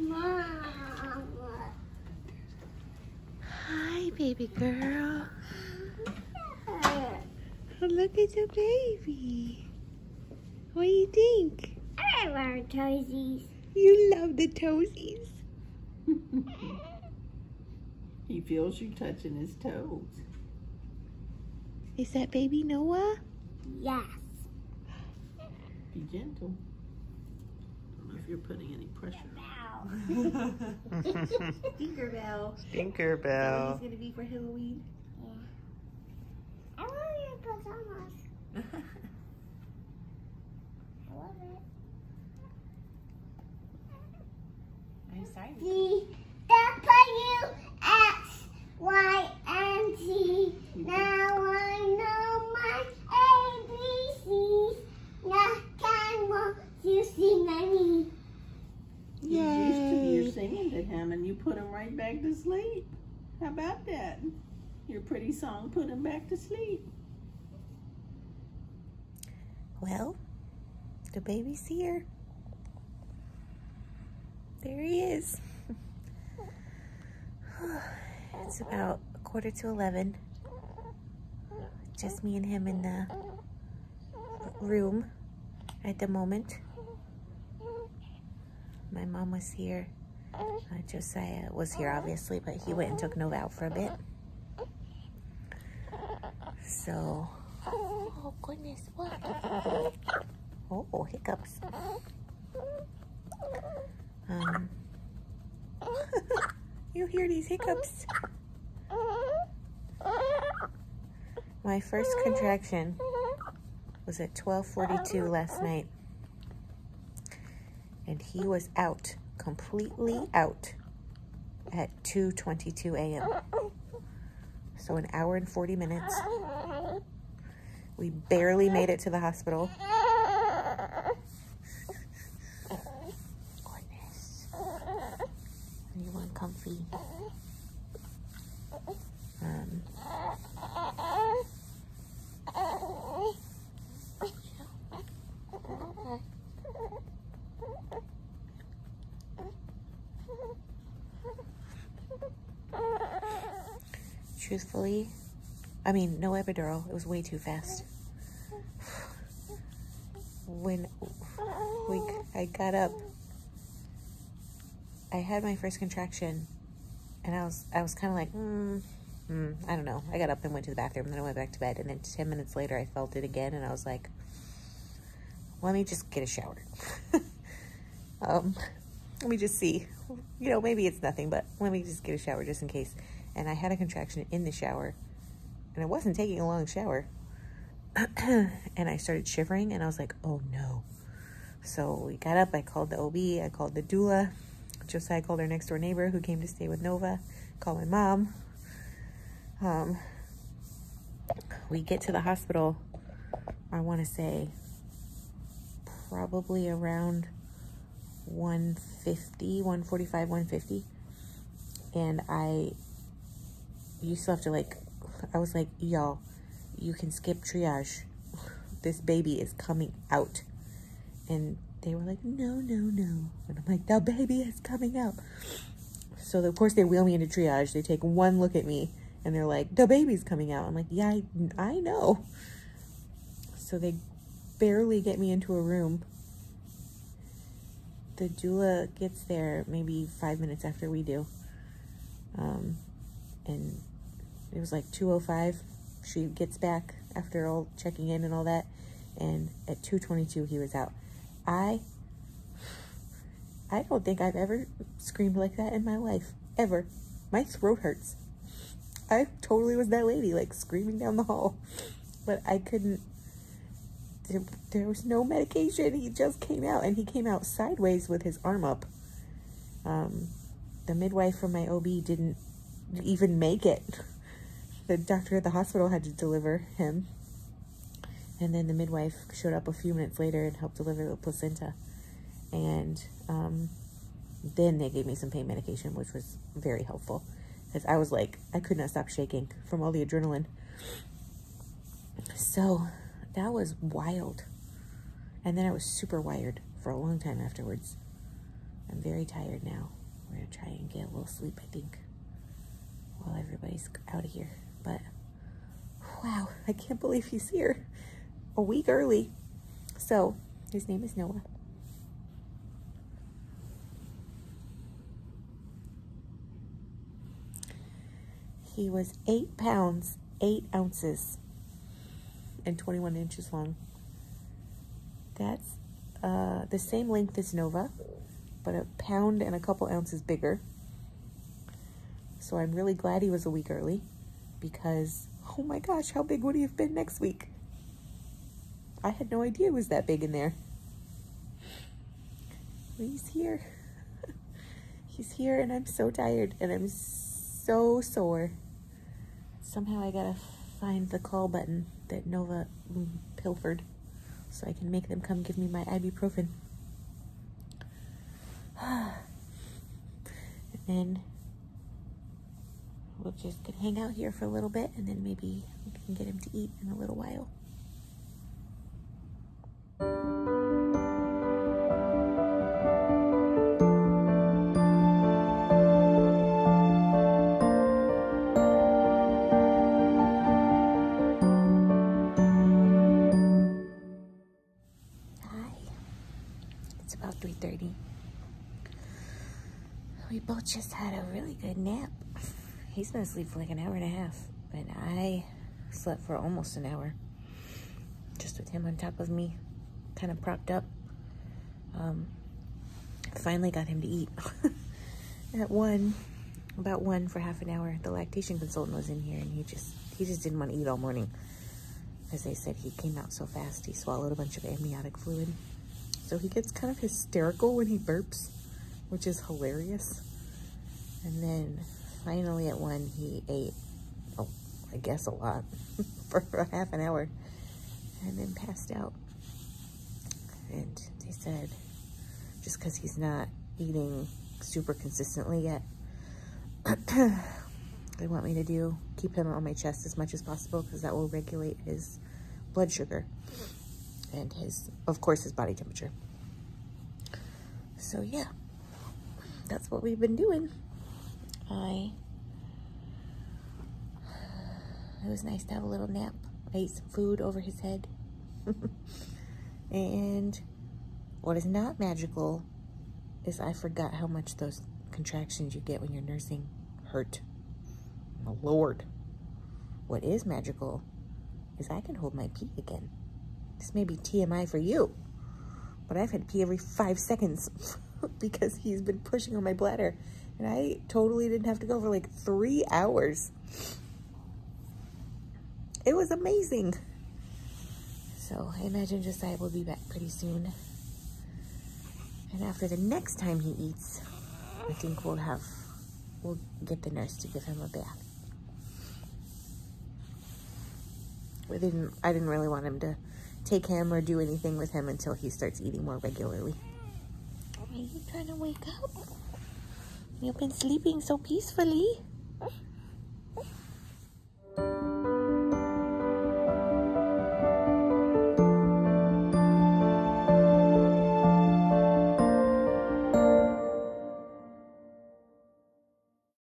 Mama. Hi, baby girl. Look at the baby. What do you think? I love toesies. You love the toesies. He feels you touching his toes. Is that baby Noah? Yes. Be gentle. Don't know if you're putting any pressure. Tinkerbell. Tinkerbell. He's gonna be for Halloween. Yeah. I love your pajamas. I love it. I'm sorry. D, W, X, Y, and Z. Now I know my ABCs. Now can you sing me? You're used to you singing to him and you put him right back to sleep. How about that? Your pretty song put him back to sleep. Well, the baby's here. There he is. It's about 11:15. Just me and him in the room at the moment. My mom was here. Josiah was here, obviously, but he went and took Nova out for a bit. So, oh goodness, what? Oh, hiccups. You hear these hiccups? My first contraction was at 12:42 last night. And he was out, completely out, at 2:22 a.m. So an hour and 40 minutes. We barely made it to the hospital. Goodness. You want comfy? Truthfully, I mean, no epidural. It was way too fast. When I got up, I had my first contraction, and I was kind of like, I don't know. I got up and went to the bathroom, and then I went back to bed, and then 10 minutes later, I felt it again, and I was like, let me just get a shower. Let me just see. You know, maybe it's nothing, but let me just get a shower just in case. And I had a contraction in the shower, and I wasn't taking a long shower. And I started shivering, and I was like, oh no. So we got up, I called the OB, I called the doula. Josiah called our next door neighbor who came to stay with Nova, called my mom. We get to the hospital, I want to say probably around 1:45, 1:50. And you still have to I was like, y'all, you can skip triage. This baby is coming out. And they were like, no, no, no. And I'm like, the baby is coming out. So of course they wheel me into triage. They take one look at me and they're like, the baby's coming out. I'm like, yeah, I know. So they barely get me into a room. The doula gets there maybe 5 minutes after we do. And it was like 2:05. She gets back after all checking in and all that. And at 2:22, he was out. I don't think I've ever screamed like that in my life, ever. My throat hurts. I totally was that lady, like screaming down the hall. But I couldn't, there was no medication. He just came out, and he came out sideways with his arm up. The midwife from my OB didn't even make it. The doctor at the hospital had to deliver him. And then the midwife showed up a few minutes later and helped deliver the placenta. And then they gave me some pain medication, which was very helpful. Because I was like, I could not stop shaking from all the adrenaline. So that was wild. And then I was super wired for a long time afterwards. I'm very tired now. We're gonna try and get a little sleep, I think, while everybody's out of here. But wow, I can't believe he's here a week early. So his name is Noah. He was 8 pounds, 8 ounces, and 21 inches long. That's the same length as Nova, but a pound and a couple ounces bigger. So I'm really glad he was a week early, because oh my gosh, how big would he have been next week? I had no idea it was that big in there. But he's here. He's here, and I'm so tired, and I'm so sore. Somehow I gotta find the call button that Nova pilfered so I can make them come give me my ibuprofen. And then we'll just hang out here for a little bit, and then maybe we can get him to eat in a little while. It's about 3:30. We both just had a really good nap. He's been asleep for like an hour and a half, but I slept for almost an hour, just with him on top of me, kind of propped up. Finally got him to eat at about 1 for half an hour. The lactation consultant was in here, and he just didn't want to eat all morning. As they said, he came out so fast, he swallowed a bunch of amniotic fluid. So he gets kind of hysterical when he burps, which is hilarious. And then finally at 1, he ate, I guess a lot, for half an hour, and then passed out. And they said, just because he's not eating super consistently yet, they want me to keep him on my chest as much as possible, because that will regulate his blood sugar and of course, his body temperature. So yeah, that's what we've been doing. It was nice to have a little nap. I ate some food over his head. And what is not magical is I forgot how much those contractions you get when you're nursing hurt. Oh Lord. What is magical is I can hold my pee again. This may be TMI for you, but I've had to pee every 5 seconds because he's been pushing on my bladder, and I totally didn't have to go for like 3 hours. It was amazing. So I imagine Josiah will be back pretty soon. And after the next time he eats, I think we'll get the nurse to give him a bath. I didn't really want him to take him or do anything with him until he starts eating more regularly. Are you trying to wake up? You've been sleeping so peacefully.